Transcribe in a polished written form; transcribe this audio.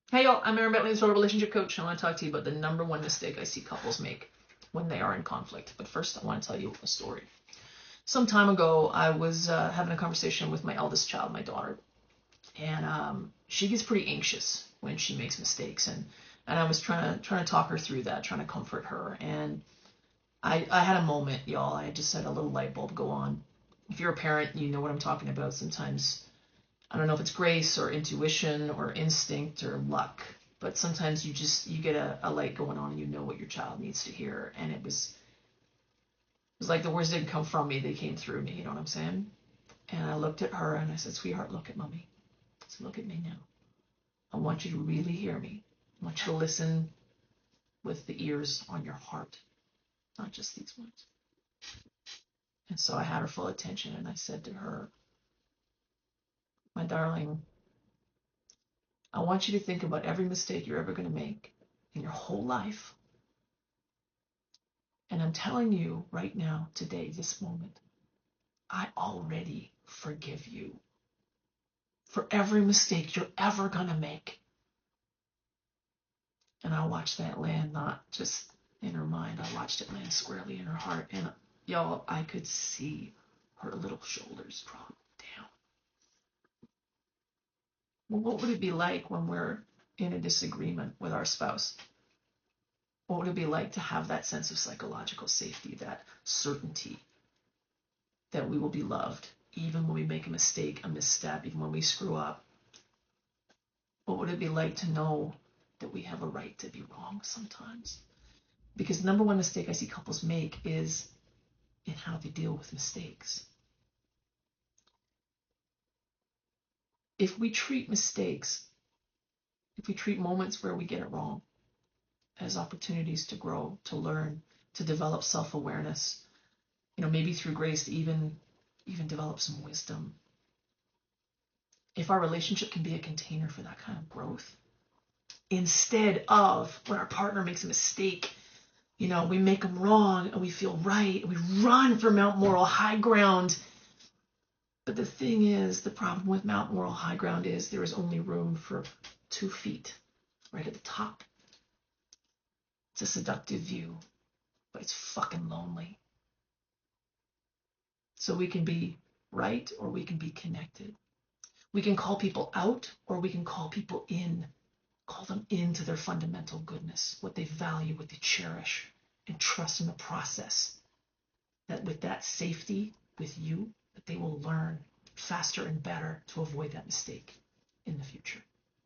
Hey y'all, I'm Erin Bentley, a relationship coach. I want to talk to you about the number one mistake I see couples make when they are in conflict. But first, I want to tell you a story. Some time ago, I was having a conversation with my eldest child, my daughter, and she gets pretty anxious when she makes mistakes, and I was trying to talk her through that, trying to comfort her, and I had a moment, y'all. I just had a little light bulb go on. If you're a parent, you know what I'm talking about. Sometimes I don't know if it's grace or intuition or instinct or luck, but sometimes you get a light going on and you know what your child needs to hear. And it was like the words didn't come from me, they came through me, you know what I'm saying? And I looked at her and I said, "Sweetheart, look at mommy." I said, "Look at me now. I want you to really hear me. I want you to listen with the ears on your heart, not just these ones." And so I had her full attention and I said to her, "My darling, I want you to think about every mistake you're ever going to make in your whole life. And I'm telling you right now, today, this moment, I already forgive you for every mistake you're ever going to make." And I watched that land not just in her mind, I watched it land squarely in her heart. And y'all, I could see her little shoulders drop down. Well, what would it be like when we're in a disagreement with our spouse? What would it be like to have that sense of psychological safety, that certainty that we will be loved, even when we make a mistake, a misstep, even when we screw up? What would it be like to know that we have a right to be wrong sometimes? Because the number one mistake I see couples make is in how they deal with mistakes. If we treat mistakes, if we treat moments where we get it wrong as opportunities to grow, to learn, to develop self-awareness, maybe through grace to even develop some wisdom. If our relationship can be a container for that kind of growth, instead of when our partner makes a mistake, we make them wrong and we feel right and we run for Mount Moral high ground. But the thing is, the problem with Mount Moral high ground is there is only room for 2 feet right at the top. It's a seductive view, but it's fucking lonely. So we can be right or we can be connected. We can call people out or we can call people in. Call them into their fundamental goodness, what they value, what they cherish, and trust in the process. That with that safety with you, that they will learn faster and better to avoid that mistake in the future.